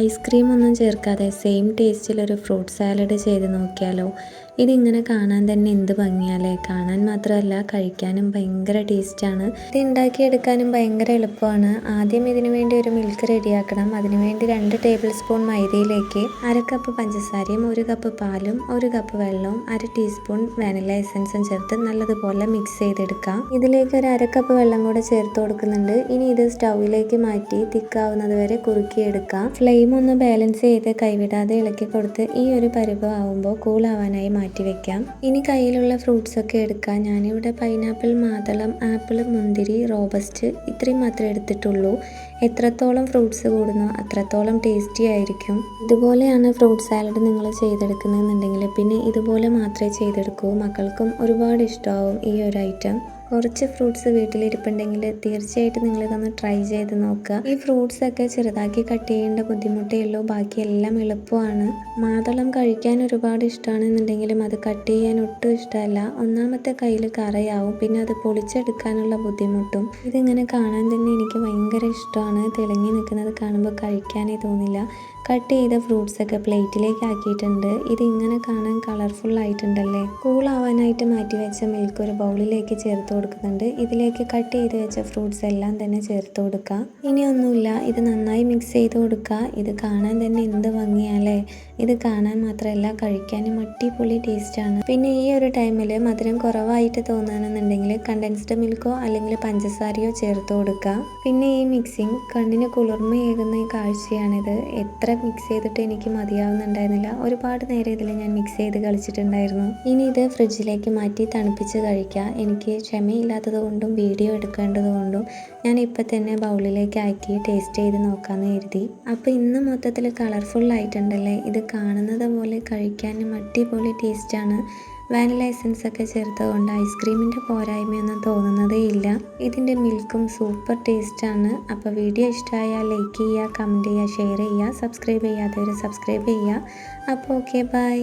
ഐസ്ക്രീമൊന്നും ചേർക്കാതെ same ടേസ്റ്റിലൊരു fruit salad ചെയ്ത് നോക്കിയാലോ? ഇതിങ്ങനെ കാണാൻ തന്നെ എന്ത് ഭംഗിയാലേ! കാണാൻ മാത്രമല്ല കഴിക്കാനും ഭയങ്കര ടേസ്റ്റാണ്. ഇത് ഉണ്ടാക്കിയെടുക്കാനും ഭയങ്കര എളുപ്പമാണ്. ആദ്യം ഇതിനു വേണ്ടി ഒരു മിൽക്ക് റെഡിയാക്കണം. അതിനുവേണ്ടി 2 ടേബിൾ സ്പൂൺ മൈദയിലേക്ക് 1/2 കപ്പ് പഞ്ചസാരയും 1 കപ്പ് പാലും 1 കപ്പ് വെള്ളവും 1/2 ടീസ്പൂൺ വാനില എസൻസും ചേർത്ത് നല്ലതുപോലെ മിക്സ് ചെയ്തെടുക്കാം. ഇതിലേക്ക് ഒരു 1/2 കപ്പ് വെള്ളം കൂടെ ചേർത്ത് കൊടുക്കുന്നുണ്ട്. ഇനി ഇത് സ്റ്റൗവിലേക്ക് മാറ്റി തിക്കാവുന്നത് വരെ കുറുക്കിയെടുക്കാം. ഫ്ലെയിം ഒന്ന് ബാലൻസ് ചെയ്ത് കൈവിടാതെ ഇളക്കി കൊടുത്ത് ഈ ഒരു പരുവം ആവുമ്പോൾ കൂളാവാനായി മാറ്റി വെക്കാം. ഇനി കയ്യിലുള്ള ഫ്രൂട്ട്സ് ഒക്കെ എടുക്കാം. ഞാനിവിടെ പൈനാപ്പിൾ, മാതളം, ആപ്പിൾ, മുന്തിരി, റോബസ്റ്റ് ഇത്രയും മാത്രമേ എടുത്തിട്ടുള്ളൂ. എത്രത്തോളം ഫ്രൂട്ട്സ് കൂടുന്നോ അത്രത്തോളം ടേസ്റ്റി ആയിരിക്കും. ഇതുപോലെയാണ് ഫ്രൂട്ട് സാലഡ് നിങ്ങൾ ചെയ്തെടുക്കുന്നതെന്നുണ്ടെങ്കിൽ പിന്നെ ഇതുപോലെ മാത്രമേ ചെയ്തെടുക്കൂ. മക്കൾക്കും ഒരുപാട് ഇഷ്ടമാവും ഈ ഒരു ഐറ്റം. കുറച്ച് ഫ്രൂട്ട്സ് വീട്ടിലിരിപ്പുണ്ടെങ്കിൽ തീർച്ചയായിട്ടും നിങ്ങളിതൊന്ന് ട്രൈ ചെയ്ത് നോക്കുക. ഈ ഫ്രൂട്ട്സ് ഒക്കെ ചെറുതാക്കി കട്ട് ചെയ്യേണ്ട ബുദ്ധിമുട്ടേ ഉള്ളൂ, ബാക്കിയെല്ലാം എളുപ്പമാണ്. മാതളം കഴിക്കാൻ ഒരുപാട് ഇഷ്ടമാണെന്നുണ്ടെങ്കിലും അത് കട്ട് ചെയ്യാൻ ഒട്ടും ഇഷ്ടമല്ല. ഒന്നാമത്തെ കയ്യിൽ കറയാവും, പിന്നെ അത് പൊളിച്ചെടുക്കാനുള്ള ബുദ്ധിമുട്ടും. ഇതിങ്ങനെ കാണാൻ തന്നെ എനിക്ക് ഭയങ്കര ഇഷ്ടമാണ്. തിളങ്ങി നിൽക്കുന്നത് കാണുമ്പോൾ കഴിക്കാനേ തോന്നില്ല. കട്ട് ചെയ്ത ഫ്രൂട്ട്സ് ഒക്കെ പ്ലേറ്റിലേക്ക് ആക്കിയിട്ടുണ്ട്. ഇതിങ്ങനെ കാണാൻ കളർഫുൾ ആയിട്ടുണ്ടല്ലേ. കൂളാവാനായിട്ട് മാറ്റി വെച്ച മിൽക്ക് ഒരു ബൗളിലേക്ക് ചേർത്ത് കൊടുക്കുന്നുണ്ട്. ഇതിലേക്ക് കട്ട് ചെയ്ത് വെച്ച ഫ്രൂട്ട്സ് എല്ലാം തന്നെ ചേർത്ത് കൊടുക്കുക. ഇനിയൊന്നുമില്ല, ഇത് നന്നായി മിക്സ് ചെയ്ത് കൊടുക്കുക. ഇത് കാണാൻ തന്നെ എന്ത് ഭംഗിയാലേ. ഇത് കാണാൻ മാത്രമല്ല കഴിക്കാനും അടിപൊളി ടേസ്റ്റാണ്. പിന്നെ ഈ ഒരു ടൈമിൽ മധുരം കുറവായിട്ട് തോന്നുകയാണെന്നുണ്ടെങ്കിൽ കണ്ടൻസ്ഡ് മിൽക്കോ അല്ലെങ്കിൽ പഞ്ചസാരയോ ചേർത്ത് കൊടുക്കുക. പിന്നെ ഈ മിക്സിങ് കണ്ണിന് കുളിർമയേകുന്ന ഈ കാഴ്ചയാണിത്. എത്ര മിക്സ് ചെയ്തിട്ട് എനിക്ക് മതിയാവുന്നുണ്ടായിരുന്നില്ല. ഒരുപാട് നേരം ഇതിൽ ഞാൻ മിക്സ് ചെയ്ത് കളിച്ചിട്ടുണ്ടായിരുന്നു. ഇനി ഇത് ഫ്രിഡ്ജിലേക്ക് മാറ്റി തണുപ്പിച്ച് കഴിക്കുക. എനിക്ക് ക്ഷമയില്ലാത്തത് കൊണ്ടും വീഡിയോ എടുക്കേണ്ടത് കൊണ്ടും ഞാൻ ഇപ്പം തന്നെ ബൗളിലേക്ക് ആക്കി ടേസ്റ്റ് ചെയ്ത് നോക്കാമെന്ന് കരുതി. അപ്പോൾ ഇന്ന് മൊത്തത്തിൽ കളർഫുൾ ആയിട്ടുണ്ടല്ലേ. ഇത് കാണുന്നത് പോലെ കഴിക്കാനും അടിപൊളി ടേസ്റ്റാണ്. വാനില എസൻസ് ഒക്കെ ചേർത്തതുകൊണ്ട് ഐസ്ക്രീമിൻ്റെ പോരായ്മയൊന്നും തോന്നുന്നതേ ഇല്ല. ഇതിൻ്റെ മിൽക്കും സൂപ്പർ ടേസ്റ്റാണ്. അപ്പോൾ വീഡിയോ ഇഷ്ടമായാൽ ലൈക്ക് ചെയ്യുക, കമൻറ്റ് ചെയ്യുക, ഷെയർ ചെയ്യുക, സബ്സ്ക്രൈബ് ചെയ്യാത്തവർ സബ്സ്ക്രൈബ് ചെയ്യുക. അപ്പോൾ ഓക്കെ, ബൈ.